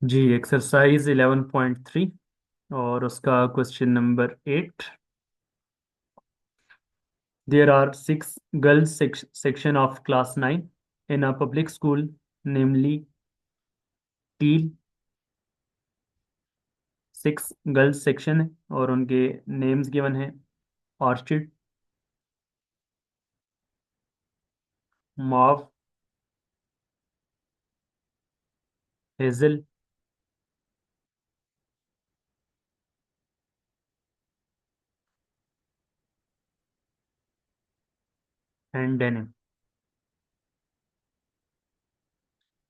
जी, exercise 11.3 और उसका question number 8। There are 6 girls section of class 9 in a public school, namely teal. 6 girls section है और उनके names given है: orchid, mauve, hazel and denim.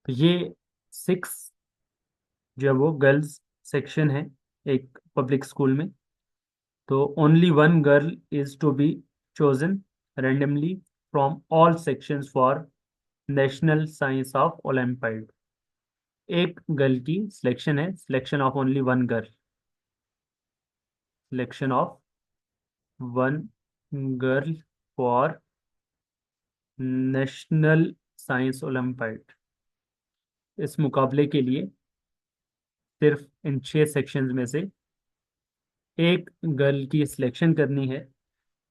तो ये 6 जो है वो गर्ल्स सेक्शन है एक पब्लिक स्कूल में। तो only one girl is to be chosen randomly from all sections for national science of olympiad. एक गर्ल की सिलेक्शन है, selection of only one girl, selection of one girl for national science olympiad. इस मुकाबले के लिए सिर्फ इन 6 sections में से एक गर्ल की सिलेक्शन करनी है।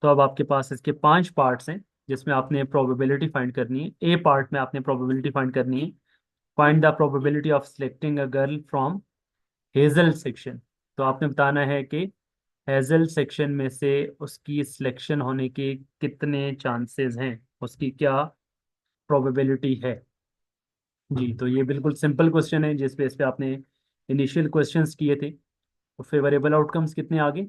तो अब आपके पास इसके 5 पार्ट्स हैं जिसमें आपने प्रोबेबिलिटी फाइंड करनी है। ए पार्ट में आपने प्रोबेबिलिटी फाइंड करनी है, find the probability of selecting a girl from Hazel section. तो आपने बताना है कि हेजल सेक्शन में से उसकी सिलेक्शन होने के कितने चांसेस हैं, उसकी क्या प्रोबेबिलिटी है। जी, तो ये बिल्कुल सिंपल क्वेश्चन है जिस बेस पे आपने इनिशियल क्वेश्चंस किए थे। तो फेवरेबल आउटकम्स कितने आ गए?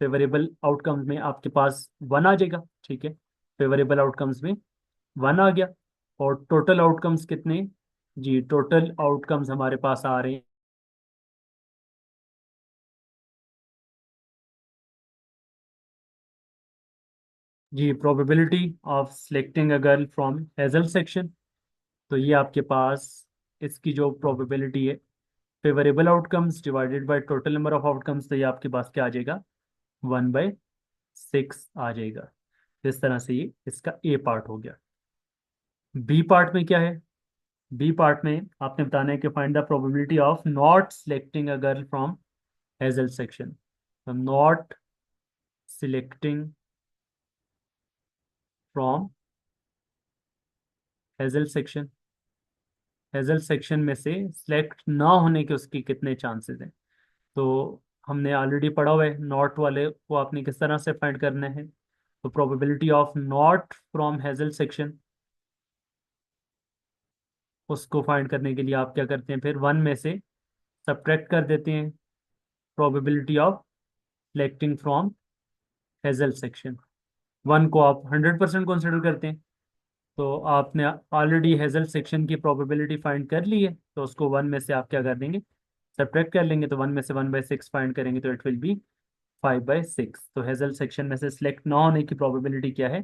फेवरेबल आउटकम्स में आपके पास 1 आ जाएगा, ठीक है। फेवरेबल आउटकम्स में 1 आ गया। और टोटल आउटकम्स कितने? जी, टोटल आउटकम्स हमारे पास आ रहे हैं। जी, probability of selecting a girl from Hazel section. तो ये आपके पास इसकी जो प्रोबेबिलिटी है, favourable outcomes divided by total number of outcomes, तो ये आपके पास क्या आ जाएगा? 1/6 आ जाएगा। इस तरह से ये इसका ए पार्ट हो गया। बी पार्ट में क्या है? बी पार्ट में आपने बताना है कि find the probability of not selecting a girl from Hazel section. तो not selecting from Hazel section, Hazel section में से सिलेक्ट ना होने के उसके कितने चांसेस हैं। तो हमने ऑलरेडी पढ़ा हुआ है, नॉट वाले को आपने किस तरह से फाइंड करना है। तो probability of not from Hazel section, उसको फाइंड करने के लिए आप क्या करते हैं, फिर 1 में से सब्ट्रैक्ट कर देते हैं probability of selecting from Hazel section. 1 को आप 100% कंसिडर करते हैं। तो आपने ऑलरेडी हेजल सेक्शन की प्रोबेबिलिटी फाइंड कर ली है, तो उसको 1 में से आप क्या कर देंगे, सब्ट्रैक्ट कर लेंगे। तो 1 में से 1/6 फाइंड करेंगे तो इट विल बी 5/6। तो हेजल सेक्शन में से सिलेक्ट ना होने की प्रोबेबिलिटी क्या है?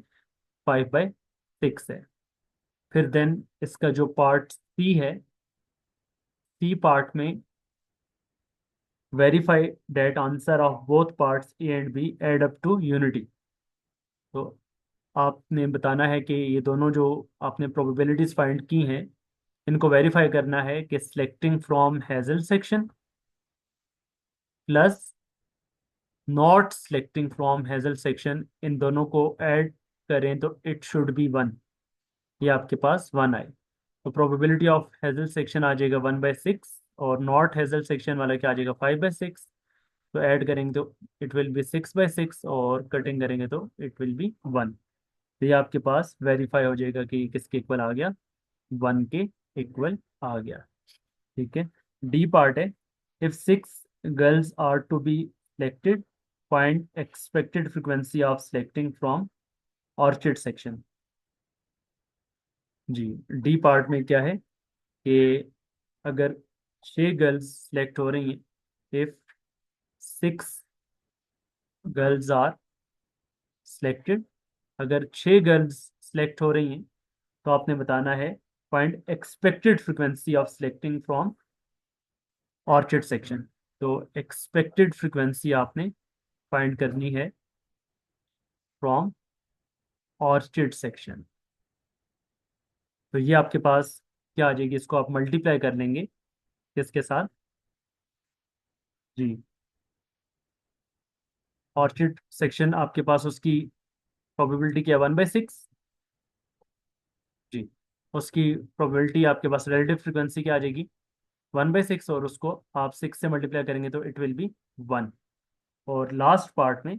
5/6 है। फिर देन इसका जो पार्ट सी है, सी पार्ट में verify that answer of both parts A and B add up to unity. तो आपने बताना है कि ये दोनों जो आपने प्रोबेबिलिटीज फाइंड की हैं, इनको वेरीफाई करना है कि selecting from Hazel section plus not selecting from Hazel section, इन दोनों को ऐड करें तो इट शुड बी 1। ये आपके पास 1 आए। तो प्रोबेबिलिटी ऑफ हेजल सेक्शन आ जाएगा 1/6, और नॉट हेजल सेक्शन वाला क्या आ जाएगा? 5/6। तो ऐड करेंगे तो इट विल बी 6/6, और कटिंग करेंगे तो इट विल बी 1। तो ये आपके पास वेरीफाई हो जाएगा कि किसके इक्वल आ गया, 1 के इक्वल आ गया, ठीक है। डी पार्ट है, if 6 girls are to be selected, find expected frequency of selecting from orchid section. जी, डी पार्ट में क्या है कि अगर 6 गर्ल्स सिलेक्ट हो रही हैं, इफ 6 गर्ल्स आर सिलेक्टेड, अगर 6 गर्ल्स सिलेक्ट हो रही हैं तो आपने बताना है find expected frequency of selecting from orchid section. तो एक्सपेक्टेड फ्रीक्वेंसी आपने फाइंड करनी है फ्रॉम ऑर्चिड सेक्शन। तो ये आपके पास क्या आ जाएगी, इसको आप मल्टीप्लाई कर लेंगे किसके साथ? जी, ऑर्चिड सेक्शन आपके पास उसकी प्रोबेबिलिटी क्या, 1/6? जी, उसकी प्रोबेबिलिटी आपके पास रिलेटिव फ्रिक्वेंसी क्या आ जाएगी? 1/6, और उसको आप 6 से मल्टीप्लाई करेंगे तो इट विल बी 1। और लास्ट पार्ट में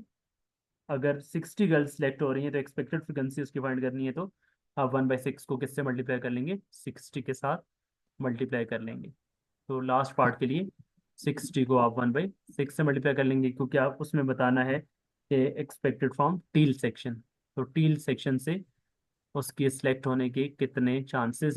अगर 60 गर्ल्स सेलेक्ट हो रही हैं तो एक्सपेक्टेड फ्रिक्वेंसी उसकी फाइंड करनी है, तो आप 1/6 को किससे मल्टीप्लाई कर लेंगे? 60 के साथ मल्टीप्लाई कर लेंगे। तो लास्ट पार्ट के लिए 60 को आप 1/6 से मल्टीप्लाई कर लेंगे, क्योंकि आप उसमें बताना है कि एक्सपेक्टेड फ्रॉम टील सेक्शन। तो टील सेक्शन से उसके सिलेक्ट होने के कितने चांसेस हैं।